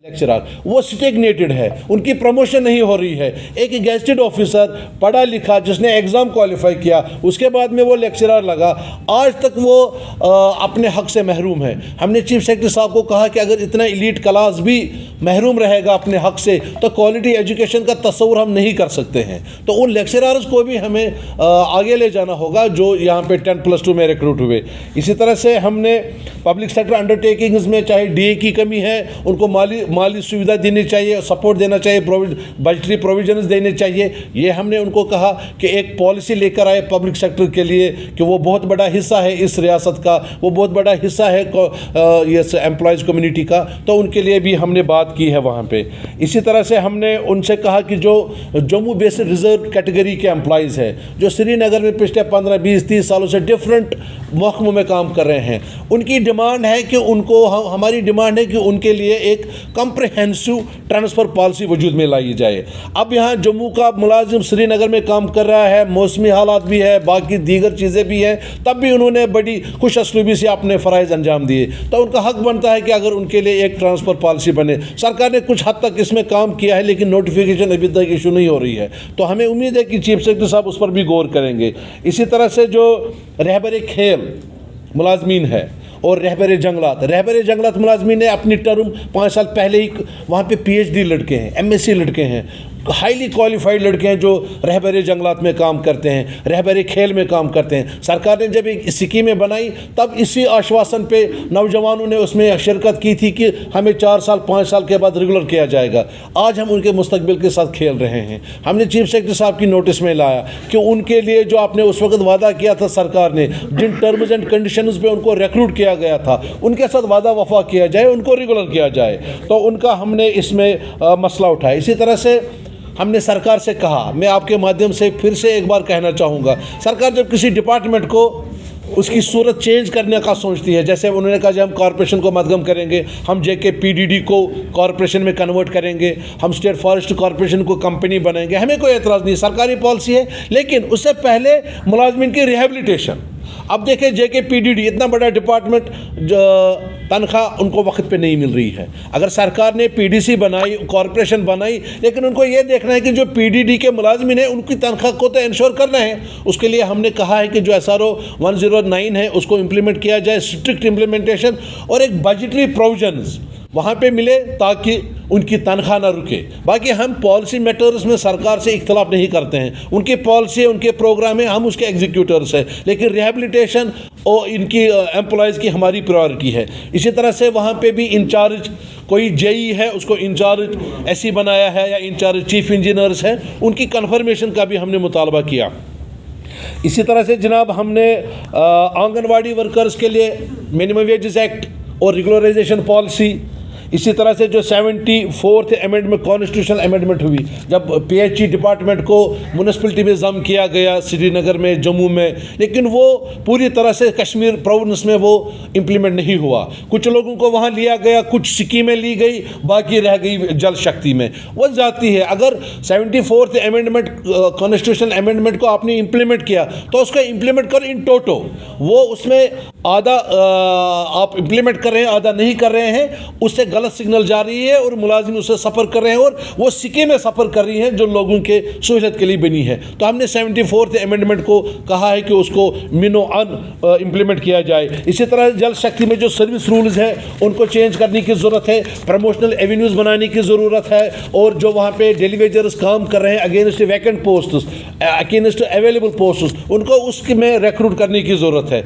Lecturer वो स्टेगनेटेड है, उनकी प्रमोशन नहीं हो रही है। एक गेजेटेड ऑफिसर पढ़ा लिखा जिसने एग्ज़ाम क्वालिफाई किया उसके बाद में वो लेक्चरर लगा, आज तक वो अपने हक से महरूम है। हमने चीफ सेक्रेटरी साहब को कहा कि अगर इतना एलीट क्लास भी महरूम रहेगा अपने हक से तो क्वालिटी एजुकेशन का तस्वुर हम नहीं कर सकते हैं। तो उन लेक्चरर्स को भी हमें आगे ले जाना होगा जो यहाँ पे 10+2 में रिक्रूट हुए। इसी तरह से हमने पब्लिक सेक्टर अंडरटेकिंग्स में चाहे डीए की कमी है उनको माली सुविधा देनी चाहिए, सपोर्ट देना चाहिए, बजटरी प्रोविजंस देने चाहिए। ये हमने उनको कहा कि एक पॉलिसी लेकर आए पब्लिक सेक्टर के लिए कि वो बहुत बड़ा हिस्सा है इस रियासत का, वो बहुत बड़ा हिस्सा है ये एम्प्लॉयज़ कम्युनिटी का, तो उनके लिए भी हमने बात की है वहाँ पे। इसी तरह से हमने उनसे कहा कि जो जम्मू बेस्ड रिजर्व कैटेगरी के एम्प्लॉयज़ है जो श्रीनगर में पिछले 15, 20, 30 सालों से डिफरेंट महकमों में काम कर रहे हैं, उनकी डिमांड है कि उनको हमारी डिमांड है कि उनके लिए एक कम्प्रहेंसिव ट्रांसफ़र पॉलिसी वजूद में लाई जाए। अब यहाँ जम्मू का मुलाजिम श्रीनगर में काम कर रहा है, मौसमी हालात भी है, बाकी दीगर चीज़ें भी हैं, तब भी उन्होंने बड़ी खुश असलूबी से अपने फ़राइज़ अंजाम दिए, तो उनका हक बनता है कि अगर उनके लिए एक ट्रांसफ़र पॉलिसी बने। सरकार ने कुछ हद तक इसमें काम किया है लेकिन नोटिफिकेशन अभी तक इशू नहीं हो रही है, तो हमें उम्मीद है कि चीफ सेक्रेटरी साहब उस पर भी गौर करेंगे। इसी तरह से जो रहबर खेल मुलाजमीन है और रहबर जंगलात मुलाजमीन ने अपनी टर्म 5 साल पहले ही वहाँ पे PhD लड़के हैं, MSc लड़के हैं, हाईली क्वालिफाइड लड़के हैं जो रहबर जंगलात में काम करते हैं, रहबर खेल में काम करते हैं। सरकार ने जब एक स्कीमें बनाई तब इसी आश्वासन पे नौजवानों ने उसमें शिरकत की थी कि हमें 4 साल 5 साल के बाद रेगुलर किया जाएगा। आज हम उनके मुस्तकबिल के साथ खेल रहे हैं। हमने चीफ सेक्रेटरी साहब की नोटिस में लाया कि उनके लिए जो आपने उस वक्त वादा किया था सरकार ने, जिन टर्म्स एंड कंडीशंस पे उनको रिक्रूट किया गया था, उनके साथ वादा वफा किया जाए, उनको रेगुलर किया जाए। तो उनका हमने इसमें मसला उठाया। इसी तरह से हमने सरकार से कहा, मैं आपके माध्यम से फिर से एक बार कहना चाहूँगा, सरकार जब किसी डिपार्टमेंट को उसकी सूरत चेंज करने का सोचती है, जैसे उन्होंने कहा कि हम कॉरपोरेशन को मदगम करेंगे, हम JKPDD को कॉरपोरेशन में कन्वर्ट करेंगे, हम स्टेट फॉरेस्ट कॉरपोरेशन को कंपनी बनाएंगे, हमें कोई एतराज़ नहीं, सरकारी पॉलिसी है। लेकिन उससे पहले मुलाजमीन की रिहेबिलिटेशन। अब देखें JKPDD इतना बड़ा डिपार्टमेंट, तनख्वाह उनको वक्त पे नहीं मिल रही है। अगर सरकार ने PDC बनाई, कॉरपोरेशन बनाई, लेकिन उनको ये देखना है कि जो PDD के मुलाजमीन हैं उनकी तनख्वाह को तो इंश्योर करना है। उसके लिए हमने कहा है कि जो SRO 109 है उसको इम्प्लीमेंट किया जाए, स्ट्रिक्ट इम्प्लीमेंटेशन, और एक बजटरी प्रोविजंस वहाँ पे मिले ताकि उनकी तनख्वाह ना रुके। बाकी हम पॉलिसी मैटर्स में सरकार से इख्तलाफ नहीं करते हैं, उनकी पॉलिसी, उनके प्रोग्राम है, हम उसके एग्जीक्यूटर्स हैं, लेकिन रिहेबिलिटेशन और इनकी एम्प्लॉयज़ की हमारी प्रायोरिटी है। इसी तरह से वहाँ पे भी इंचार्ज कोई JE है उसको इंचार्ज SE बनाया है या इंचार्ज चीफ इंजीनियर्स हैं, उनकी कन्फर्मेशन का भी हमने मुतालबा किया। इसी तरह से जनाब हमने आंगनवाड़ी वर्कर्स के लिए मिनिमम वेजेस एक्ट और रेगुलराइजेशन पॉलिसी, इसी तरह से जो 74th अमेंडमेंट कॉन्स्टिट्यूशनल अमेंडमेंट हुई जब PHE डिपार्टमेंट को म्यूनसिपलिटी में जम किया गया श्रीनगर में, जम्मू में, लेकिन वो पूरी तरह से कश्मीर प्रोविंस में वो इम्प्लीमेंट नहीं हुआ। कुछ लोगों को वहाँ लिया गया, कुछ स्कीमें ली गई, बाकी रह गई जल शक्ति में। वो जाती है, अगर 74th अमेंडमेंट कॉन्स्टिट्यूशनल अमेंडमेंट को आपने इम्प्लीमेंट किया तो उसको इम्प्लीमेंट करो इन टोटो। वो उसमें आधा आप इम्प्लीमेंट कर रहे हैं, आधा नहीं कर रहे हैं, उससे गलत सिग्नल जा रही है और मुलाजिम उससे सफ़र कर रहे हैं और वो स्कीमें सफ़र कर रही हैं जो लोगों के सहूलियत के लिए बनी है। तो हमने 74th अमेंडमेंट को कहा है कि उसको मिनो अन इम्प्लीमेंट किया जाए। इसी तरह जल शक्ति में जो सर्विस रूल्स हैं उनको चेंज करने की ज़रूरत है, प्रमोशनल एवेन्यूज़ बनाने की ज़रूरत है, और जो वहाँ पे डेलीवेजर्स काम कर रहे हैं against vacant posts, against available posts, उनको उसमें रिक्रूट करने की ज़रूरत है।